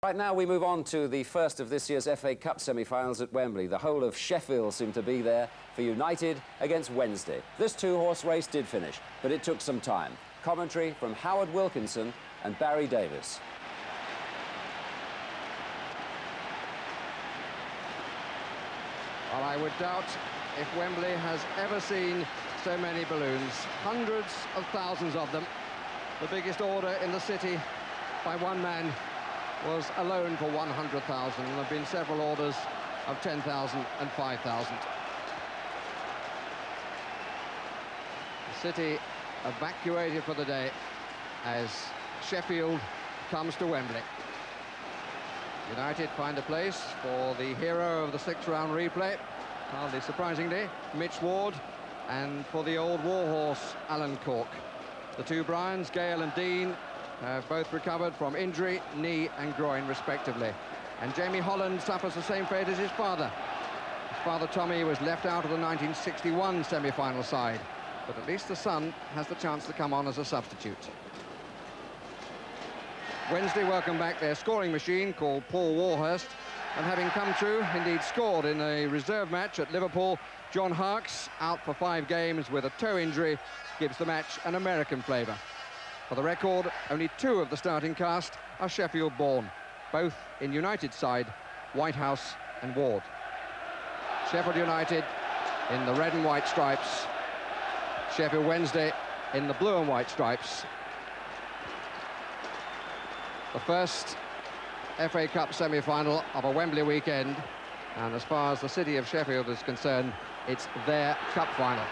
Right now we move on to the first of this year's FA Cup semi-finals at Wembley. The whole of Sheffield seemed to be there for United against Wednesday. This two-horse race did finish, but it took some time. Commentary from Howard Wilkinson and Barry Davies. Well, I would doubt if Wembley has ever seen so many balloons. Hundreds of thousands of them. The biggest order in the city by one man was alone for 100,000, and there have been several orders of 10,000 and 5,000. The city evacuated for the day as Sheffield comes to Wembley. United find a place for the hero of the sixth-round replay, hardly surprisingly, Mitch Ward, and for the old warhorse, Alan Cork. The two Bryans, Gale and Dean, have both recovered from injury, knee and groin, respectively. And Jamie Holland suffers the same fate as his father. His father, Tommy, was left out of the 1961 semi-final side, but at least the son has the chance to come on as a substitute. Wednesday welcome back their scoring machine called Paul Warhurst, and having come through, indeed scored in a reserve match at Liverpool, John Harkes, out for 5 games with a toe injury, gives the match an American flavour. For the record, only 2 of the starting cast are Sheffield-born, both in United side, Whitehouse and Ward. Sheffield United in the red and white stripes, Sheffield Wednesday in the blue and white stripes. The first FA Cup semi-final of a Wembley weekend, and as far as the city of Sheffield is concerned, it's their cup final.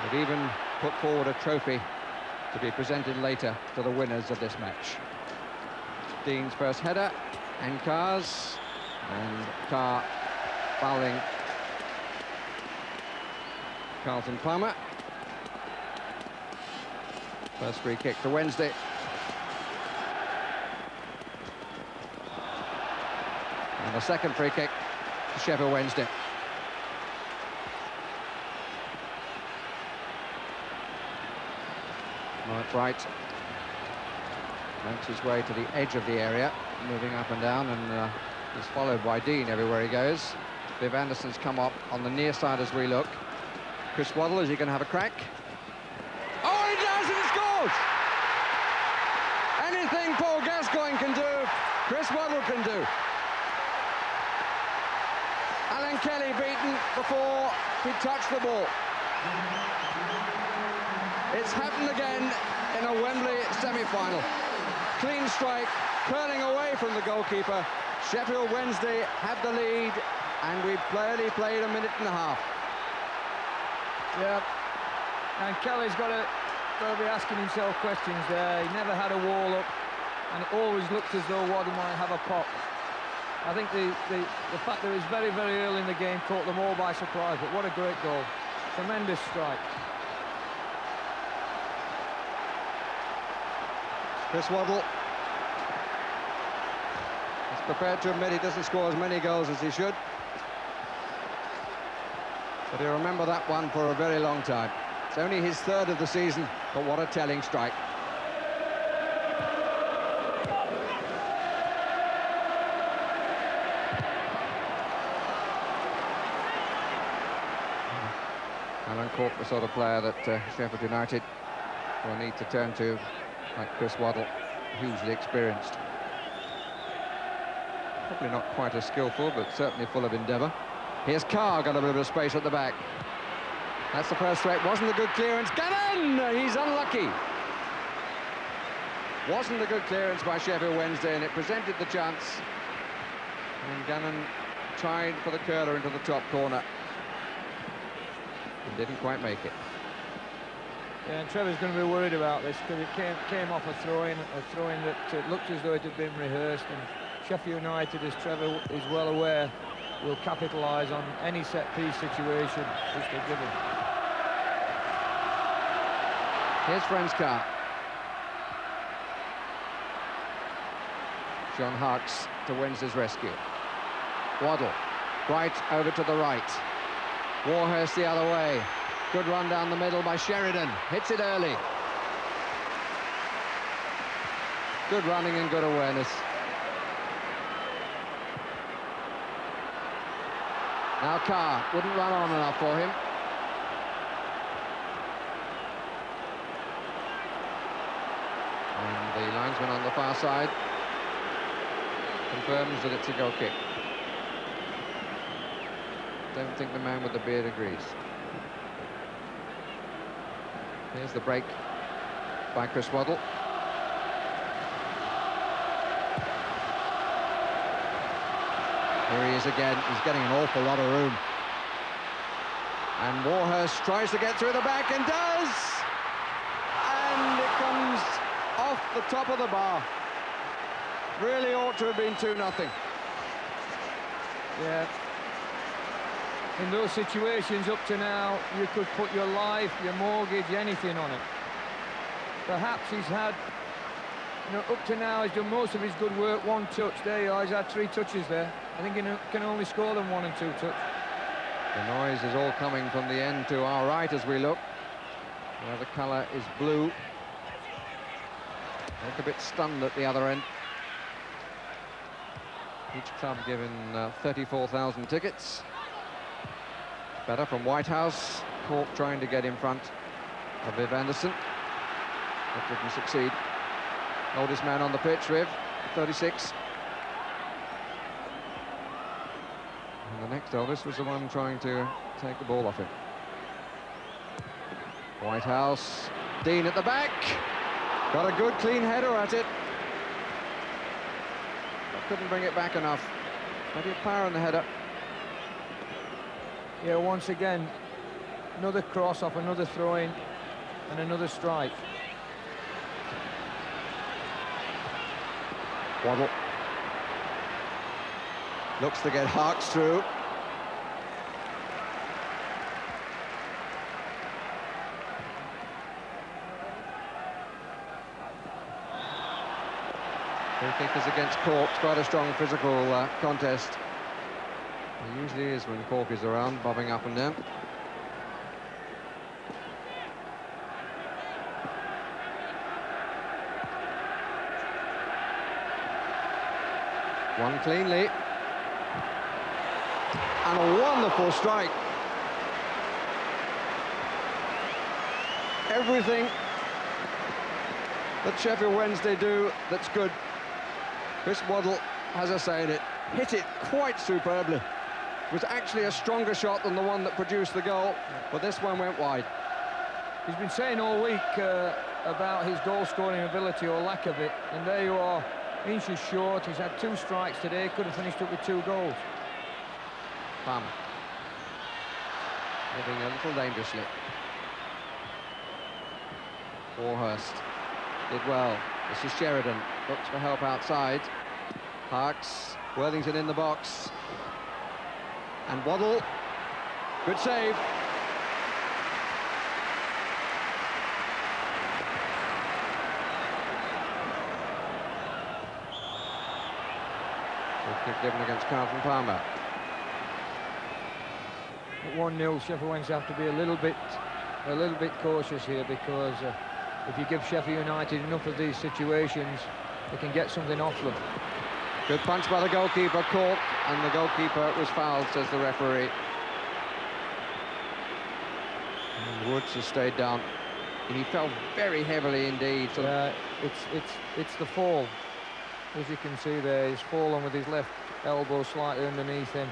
They've even put forward a trophy to be presented later to the winners of this match. Dean's first header, and Carr's, and Carr fouling Carlton Palmer. First free kick to Wednesday. And the second free kick to Sheffield Wednesday. Right, makes his way to the edge of the area, moving up and down, and is followed by Dean everywhere he goes. Viv Anderson's come up on the near side as we look. Chris Waddle, is he going to have a crack? Oh, he does, and he scores! Anything Paul Gascoigne can do, Chris Waddle can do. Alan Kelly beaten before he touched the ball. It's happened again in a Wembley semi-final. Clean strike, curling away from the goalkeeper. Sheffield Wednesday had the lead, and we've barely played a minute and a half. Yeah, and Kelly's got to be asking himself questions there. He never had a wall up, and it always looked as though Waddle might have a pop. I think the fact that it was very, very early in the game caught them all by surprise, but what a great goal. Tremendous strike. Chris Waddle is prepared to admit he doesn't score as many goals as he should, but he'll remember that one for a very long time. It's only his 3rd of the season, but what a telling strike. Alan Cork, the sort of player that Sheffield United will need to turn to, like Chris Waddle, hugely experienced. Probably not quite as skillful, but certainly full of endeavour. Here's Carr, got a bit of space at the back. That's the first threat. Wasn't a good clearance. Gannon! He's unlucky. Wasn't a good clearance by Sheffield Wednesday, and it presented the chance. And Gannon tried for the curler into the top corner. And didn't quite make it. Yeah, and Trevor's going to be worried about this because it came off a throw-in that looked as though it had been rehearsed, and Sheffield United, as Trevor is well aware, will capitalise on any set-piece situation which they're given. Here's Franz Carr. John Harkes to Wednesday's rescue. Waddle, right over to the right. Warhurst the other way. Good run down the middle by Sheridan. Hits it early. Good running and good awareness. Now Carr wouldn't run on enough for him. And the linesman on the far side confirms that it's a goal kick. Don't think the man with the beard agrees. Here's the break by Chris Waddle. Here he is again. He's getting an awful lot of room. And Warhurst tries to get through the back and does! And it comes off the top of the bar. Really ought to have been 2-0. Yeah. In those situations up to now, you could put your life, your mortgage, anything on it. Perhaps he's had, you know, up to now he's done most of his good work, 1 touch. There you are, he's had 3 touches there. I think he can only score them 1 and 2 touch. The noise is all coming from the end to our right as we look, where the colour is blue. Look a bit stunned at the other end. Each club given 34,000 tickets. Better from Whitehouse. Cork trying to get in front of Viv Anderson. That didn't succeed. Oldest man on the pitch, Viv, 36. And the next oldest was the one trying to take the ball off him. Whitehouse, Dean at the back. Got a good clean header at it. But couldn't bring it back enough. Plenty of power in the header. Yeah, once again, another cross off another throw-in and another strike. Waddle. Looks to get Harks through. Free kick is against Cork. It's quite a strong physical contest. It usually is when Cork is around, bobbing up and down. One cleanly. And a wonderful strike. Everything that Sheffield Wednesday do that's good, Chris Waddle has a say in it. Hit it quite superbly. It was actually a stronger shot than the one that produced the goal, but this one went wide. He's been saying all week about his goal-scoring ability or lack of it, and there you are, inches short. He's had 2 strikes today, could have finished up with 2 goals. Palmer. Moving a little dangerously. Warhurst did well. This is Sheridan. Looks for help outside. Harks. Worthington in the box. And Waddle. Good save. Good kick given against Carlton Palmer. At 1-0, Sheffield Wednesday have to be a little bit cautious here, because if you give Sheffield United enough of these situations, they can get something off them. Good punch by the goalkeeper, Cork, and the goalkeeper was fouled, says the referee. And Woods has stayed down. And he fell very heavily indeed. So it's the fall. As you can see there, he's fallen with his left elbow slightly underneath him.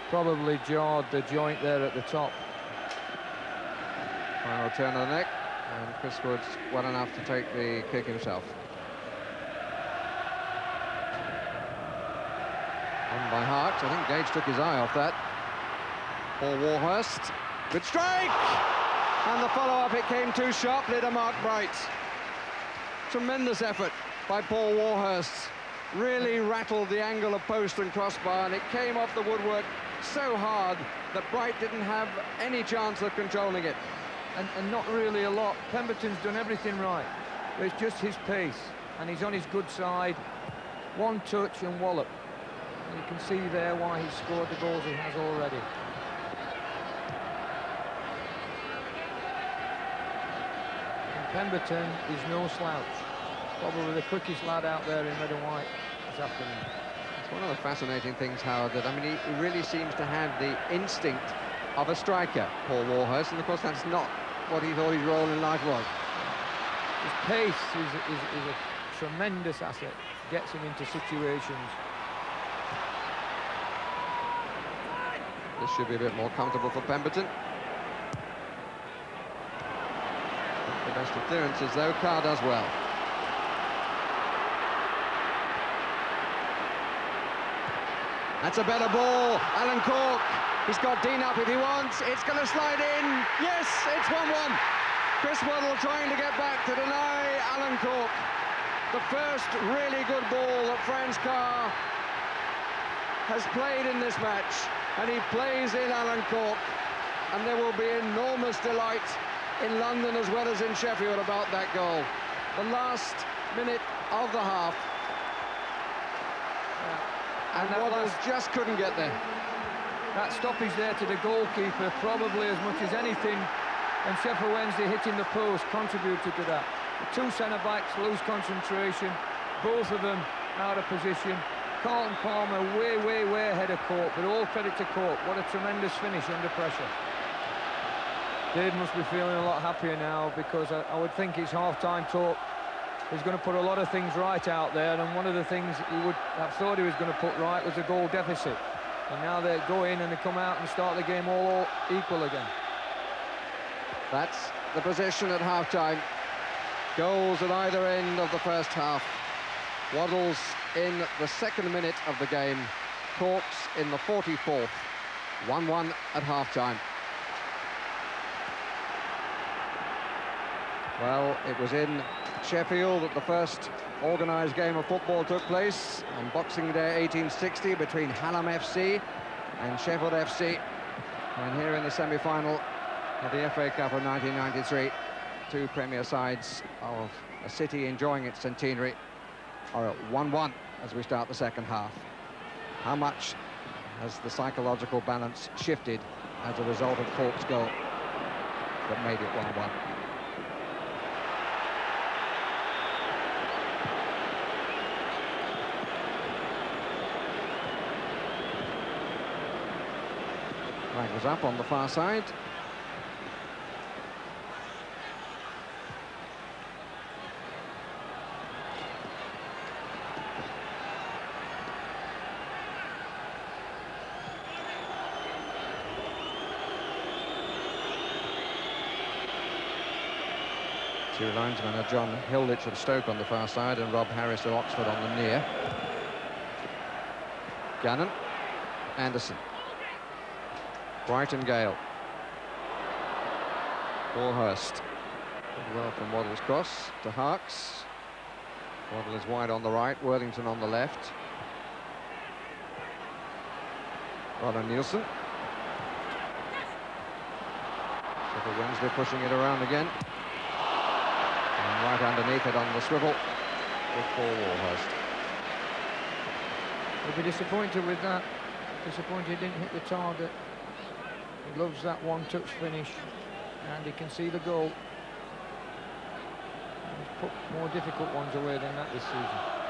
Probably jarred the joint there at the top. Final turn of the neck, and Chris Woods well enough to take the kick himself. On by Harks. I think Gage took his eye off that. Paul Warhurst. Good strike! And the follow-up, it came too sharply to Mark Bright. Tremendous effort by Paul Warhurst. Really rattled the angle of post and crossbar, and it came off the woodwork so hard that Bright didn't have any chance of controlling it. And not really a lot. Pemberton's done everything right, but it's just his pace, and he's on his good side. 1 touch and wallop. And you can see there why he's scored the goals he has already. And Pemberton is no slouch. Probably the quickest lad out there in red and white this afternoon. One of the fascinating things, Howard, that, I mean, he really seems to have the instinct of a striker, Paul Warhurst, and of course that's not what he thought his role in life was. His pace is a tremendous asset, gets him into situations. This should be a bit more comfortable for Pemberton. The best of clearances, though. Carr does well. That's a better ball. Alan Cork. He's got Dean up if he wants. It's going to slide in. Yes, it's 1-1. Chris Waddle trying to get back to deny Alan Cork. The first really good ball that Franz Carr has played in this match. And he plays in Alan Cork. And there will be enormous delight in London as well as in Sheffield about that goal. The last minute of the half. And Waddle just couldn't get there. That stoppage there to the goalkeeper, probably as much as anything, and Sheffield Wednesday hitting the post contributed to that. The two centre-backs lose concentration, both of them out of position. Carlton Palmer way ahead of Cork, but all credit to Cork. What a tremendous finish under pressure. Dave must be feeling a lot happier now, because I would think his half-time talk is going to put a lot of things right out there, and one of the things he would have thought he was going to put right was a goal deficit. And now they go in and they come out and start the game all equal again. That's the position at half-time. Goals at either end of the first half. Waddles in the second minute of the game. Corks in the 44th. 1-1 at half-time. Well, it was in Sheffield that the first organised game of football took place on Boxing Day 1860 between Hallam FC and Sheffield FC. And here in the semi-final of the FA Cup of 1993, two Premier sides of a city enjoying its centenary are at 1-1 as we start the second half. How much has the psychological balance shifted as a result of Cork's goal that made it 1-1? Flag was up on the far side. Two linesmen are John Hilditch of Stoke on the far side and Rob Harris of Oxford on the near. Gannon, Anderson, Brighton Gale, Warhurst. Good well from Waddle's cross to Harks. Waddle is wide on the right, Worthington on the left. Rodder Nielsen. Sheffield Wednesday pushing it around again. And right underneath it on the swivel with Paul Warhurst. He'll be disappointed with that. Disappointed he didn't hit the target. He loves that one-touch finish, and he can see the goal. He's put more difficult ones away than that this season.